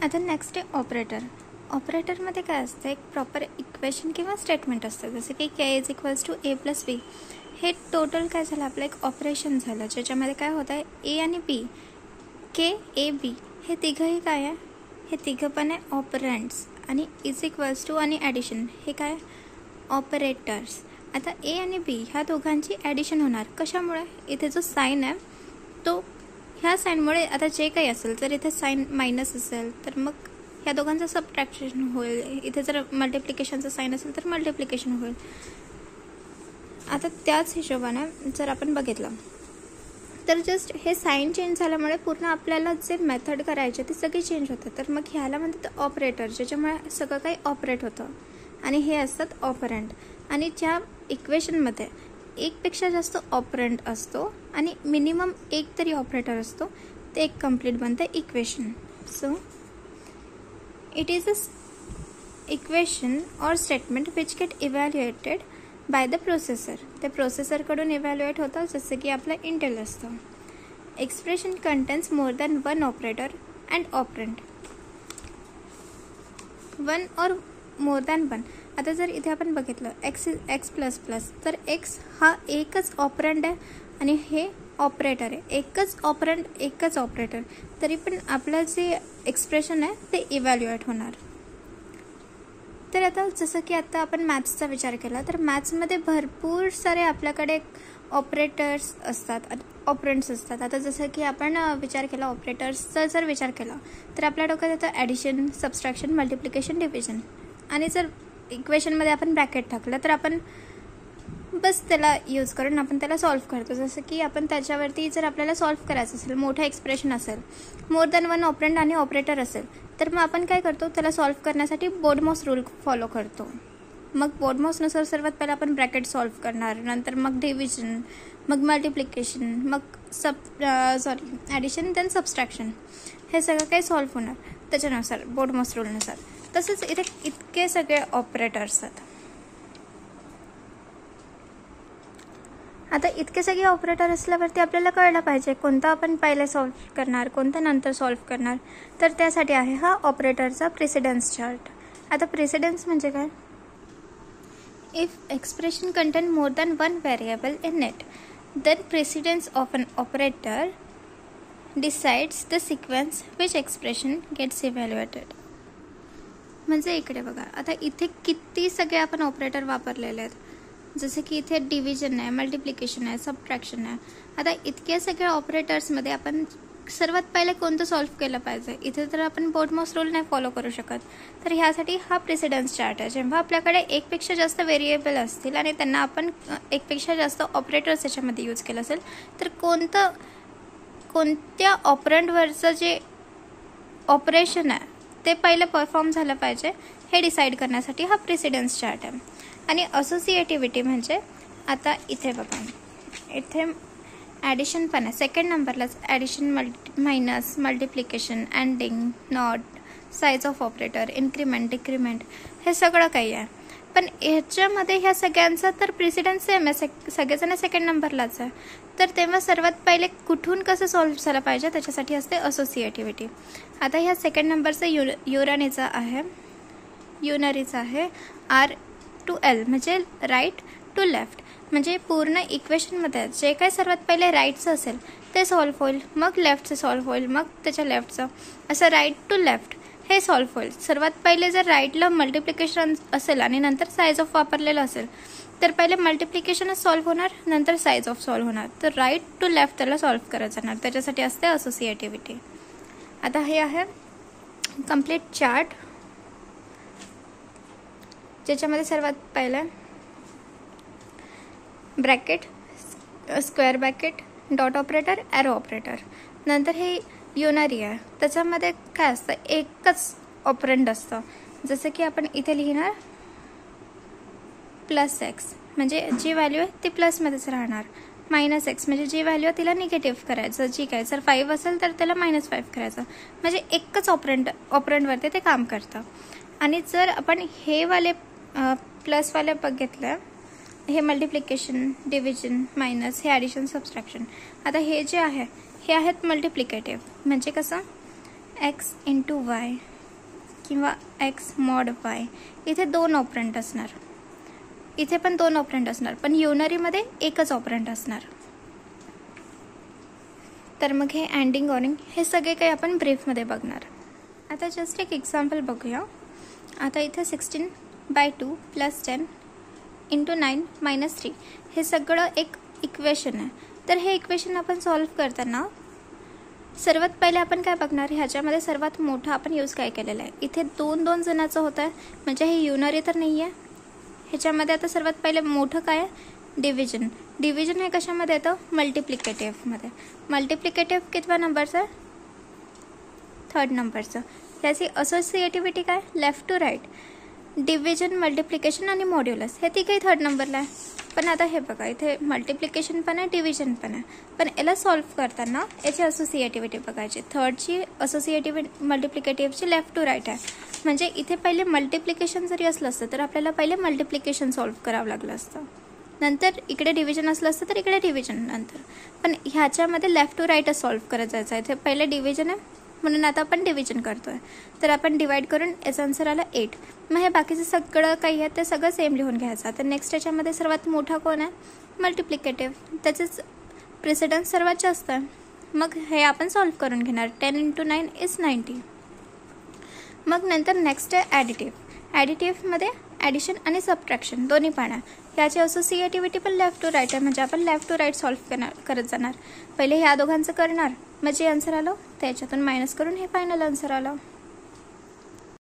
आता नेक्स्ट आहे ऑपरेटर. ऑपरेटरमध्ये काय असतं, एक प्रॉपर इक्वेशन किंवा स्टेटमेंट असतं, जसं की k is equals to a plus b. हे टोटल काय झालं, आपलं एक ऑपरेशन झालं ज्याच्यामध्ये काय होतं आहे, ए आणि बी, के ए बी हे तिघंही काय आहे, हे तिघं पण आहे ऑपरंट्स. आणि इज इक्वल्स टू आणि ॲडिशन हे काय ऑपरेटर्स. आता ए आणि बी ह्या दोघांची ॲडिशन होणार कशामुळे, इथे जो साईन आहे तो ह्या साईनमुळे, आता जे काही असेल जर इथे साईन मायनस असेल तर मग ह्या दोघांचं सबट्रॅक्शन होईल, इथे जर मल्टिप्लिकेशनचं साईन असेल तर मल्टिप्लिकेशन होईल. आता त्याच हिशोबाने जर आपण बघितलं तर जस्ट हे साईन चेंज झाल्यामुळे पूर्ण आपल्याला जे मेथड करायचे ती सगळी चेंज होतं. तर मग ह्याला म्हणतात ऑपरेटर, ज्याच्यामुळे सगळं काही ऑपरेट होतं. आणि हे असतात ऑपरंट. आणि ज्या इक्वेशनमध्ये एकपेक्षा जास्त ऑपरंट असतो आणि मिनिमम एक तरी ऑपरेटर असतो ते एक कंप्लीट बनतं equation. So it is a equation or statement which get evaluated by the processor. ते प्रोसेसरकडून इव्हॅल्युएट होतं, जसं की आपलं इंटेल असतं. Expression contains more than one operator and operand. One or more than one. आता जर इथे आपण बघितलं एक्स प्लस प्लस, तर एक्स हा एकच ऑपरंट आहे आणि हे ऑपरेटर आहे. एकच ऑपरंट एकच ऑपरेटर, तरी पण आपलं जे एक्सप्रेशन आहे ते इव्हॅल्युएट होणार. तर आता जसं की आता आपण मॅथ्सचा विचार केला तर मॅथ्समध्ये भरपूर सारे आपल्याकडे ऑपरेटर्स असतात, ऑपरंट्स असतात. आता जसं की आपण विचार केला ऑपरेटर्सचा जर विचार केला तर आपल्या डोक्यात येतं ॲडिशन, सबस्ट्रॅक्शन, मल्टिप्लिकेशन, डिव्हिजन. आणि जर इक्वेशनमध्ये आपण ब्रॅकेट टाकलं तर आपण बस त्याला यूज करून आपण त्याला सॉल्व्ह करतो. जसं की आपण त्याच्यावरती जर आपल्याला सॉल्व्ह करायचं असेल, मोठं एक्सप्रेशन असेल, मोर दॅन वन ऑपरंट आणि ऑपरेटर असेल, तर मग आपण काय करतो, त्याला सॉल्व्ह करण्यासाठी बोर्डमॉस रूल फॉलो करतो. मग बोर्डमॉसनुसार सर्वात पहिला आपण ब्रॅकेट सॉल्व्ह करणार, नंतर मग डिव्हिजन, मग मल्टिप्लिकेशन, मग ॲडिशन, देन सबस्ट्रॅक्शन. हे सगळं काही सॉल्व्ह होणार त्याच्यानुसार बोर्डमॉस रूलनुसार. तसंच इथे इतके सगळे ऑपरेटर्स आहेत. आता इतके सगळे ऑपरेटर असल्यावरती आपल्याला कळलं पाहिजे कोणतं आपण पहिले सॉल्व्ह करणार, कोणतं नंतर सॉल्व्ह करणार. तर त्यासाठी आहे हा ऑपरेटरचा प्रेसिडन्स चार्ट. आता प्रेसिडन्स म्हणजे काय, if expression contain more than one variable in it then precedence of an operator decides the sequence which expression gets evaluated. म्हणजे इकडे बघा, आता इथे किती सगळे आपण ऑपरेटर वापरलेले आहेत. जसं की इथे डिव्हिजन आहे, मल्टिप्लिकेशन आहे, सबट्रॅक्शन आहे. आता इतक्या सगळ्या ऑपरेटर्समध्ये आपण सर्वात पहिले कोणतं सॉल्व्ह केलं पाहिजे, इथे तर आपण बोर्डमॉस रूल नाही फॉलो करू शकत. तर ह्यासाठी हा प्रेसिडन्स चार्ट आहे. जेव्हा आपल्याकडे एकपेक्षा जास्त व्हेरिएबल असतील आणि त्यांना आपण एकपेक्षा जास्त ऑपरेटर्स याच्यामध्ये यूज केलं असेल तर कोणत्या ऑपरंटवरचं जे ऑपरेशन आहे ते पहिलं परफॉर्म झालं पाहिजे हे डिसाईड करण्यासाठी हा प्रेसिडन्स चार्ट आहे. आणि असोसिएटिव्हिटी म्हणजे आता इथे बघा, इथे ॲडिशन पण आहे, सेकंड नंबरलाच addition, minus, multiplication, ANDing, not, size of operator, increment, decrement, हे सगळं काही आहे. पण ह्याच्यामध्ये ह्या सगळ्यांचा तर प्रेसिडन्स सेम आहे, सगळेजण सेकंड नंबरलाच आहे. तर तेव्हा सर्वात पहिले कुठून कसं सॉल्व्ह झालं पाहिजे त्याच्यासाठी असते असोसिएटिव्हिटी. आता ह्या सेकंड नंबरचं युनरीचा आहे आर टू एल, म्हणजे राईट टू लेफ्ट. म्हणजे पूर्ण इक्वेशनमध्ये जे काही सर्वात पहिले राईटचं असेल ते सॉल्व्ह होईल, मग लेफ्टचं सॉल्व्ह होईल, मग त्याच्या लेफ्टचं, असं राईट टू लेफ्ट हे सॉल्व्ह होईल. सर्वात पहिले जर राईटला मल्टिप्लिकेशन असेल आणि नंतर साईज ऑफ वापरलेलं असेल तर पहिले मल्टिप्लिकेशनच सॉल्व्ह होणार, नंतर साईज ऑफ सॉल्व्ह होणार. तर राईट टू लेफ्ट त्याला सॉल्व्ह करायचं जाणार, त्याच्यासाठी असते असोसिएटिव्हिटी. आता हे आहे कंप्लीट चार्ट, ज्याच्यामध्ये सर्वात पहिलं bracket, square bracket, dot operator, arrow operator. नंतर हे युनरी आहे, त्याच्यामध्ये काय असतं, एकच ऑपरंट असतं. जसं की आपण इथे लिहिणार प्लस एक्स, म्हणजे जी व्हॅल्यू आहे ती प्लसमध्येच राहणार. मायनस एक्स म्हणजे जी व्हॅल्यू आहे तिला निगेटिव्ह करायचं. जी काय जर 5 असेल तर त्याला -5 करायचं. म्हणजे एकच ऑपरंटवरती ते काम करतं. आणि जर आपण हे वाले प्लसवाले बघितलं, हे मल्टिप्लिकेशन, डिव्हिजन, मायनस, हे ॲडिशन, सबस्ट्रॅक्शन. आता हे जे आहे हे आहेत मल्टिप्लिकेटिव्ह, म्हणजे कसं एक्स इंटू वाय किंवा एक्स मॉड वाय, इथे 2 ऑपरंट असणार, इथे पण 2 ऑपरंट असणार, पण युनरीमध्ये एकच ऑपरंट असणार. तर मग हे अँडिंग ऑरिंग हे सगळे काही आपण ब्रीफमध्ये बघणार. आता जस्ट एक एक्झाम्पल बघूया. आता इथे 16/2 + 10 × 9 - 3 हे सगळं एक इक्वेशन आहे. तर हे इक्वेशन आपण सॉल्व्ह करताना सर्वात पहिले आपण काय बघणार, ह्याच्यामध्ये सर्वात मोठं आपण यूज काय केलेलं आहे, इथे 2 जणांचं होतं आहे, म्हणजे हे युनरी तर नाही आहे. ह्याच्यामध्ये आता सर्वात पहिले मोठं काय आहे, डिव्हिजन. डिव्हिजन हे कशामध्ये येतं, मल्टिप्लिकेटिव्हमध्ये. मल्टिप्लिकेटिव्ह कितव्या नंबरचं आहे, 3rd नंबरचं. याची असोसिएटिव्हिटी काय, left to right. Division, multiplication आणि मॉड्युलस हे तिघही 3rd नंबरला आहे. पण आता हे बघा, इथे मल्टिप्लिकेशन पण आहे, डिव्हिजन पण आहे, पण याला सॉल्व्ह करताना याची असोसिएटिव्हिटी बघायची. 3rdची असोसिएटिव्हिटी मल्टिप्लिकेटिव्हची लेफ्ट टू राईट आहे. म्हणजे इथे पहिले मल्टिप्लिकेशन जरी असलं असतं तर आपल्याला पहिले मल्टिप्लिकेशन सॉल्व्ह करावं लागलं असतं, नंतर इकडे डिव्हिजन असलं असतं तर इकडे डिव्हिजन नंतर. पण ह्याच्यामध्ये लेफ्ट टू राईटच सॉल्व्ह करत जायचं आहे. इथे पहिले डिव्हिजन आहे म्हणून आता आपण डिव्हिजन करतोय. तर आपण डिवाइड करून याचा आन्सर आला 8. मग हे बाकीचं सगळं काही आहे ते सगळं सेम लिहून घ्यायचं. तर नेक्स्ट याच्यामध्ये सर्वात मोठा कोण आहे, मल्टिप्लिकेटिव्ह, त्याचेच प्रेसिडन्स सर्वात जास्त आहे. मग हे आपण सॉल्व्ह करून घेणार. 10 × 9 = 90. मग नंतर नेक्स्ट आहे ॲडिटिव्ह. ॲडिटिव्हमध्ये ॲडिशन आणि सबट्रॅक्शन दोन्ही पण आहे. याची असोसिएटिव्हिटी पण लेफ्ट टू राईट आहे, म्हणजे आपण लेफ्ट टू राईट सॉल्व्ह करत जाणार. पहिले ह्या दोघांचं करणार, मग जे आन्सर आलं त्याच्यातून मायनस करून हे फायनल आन्सर आलं.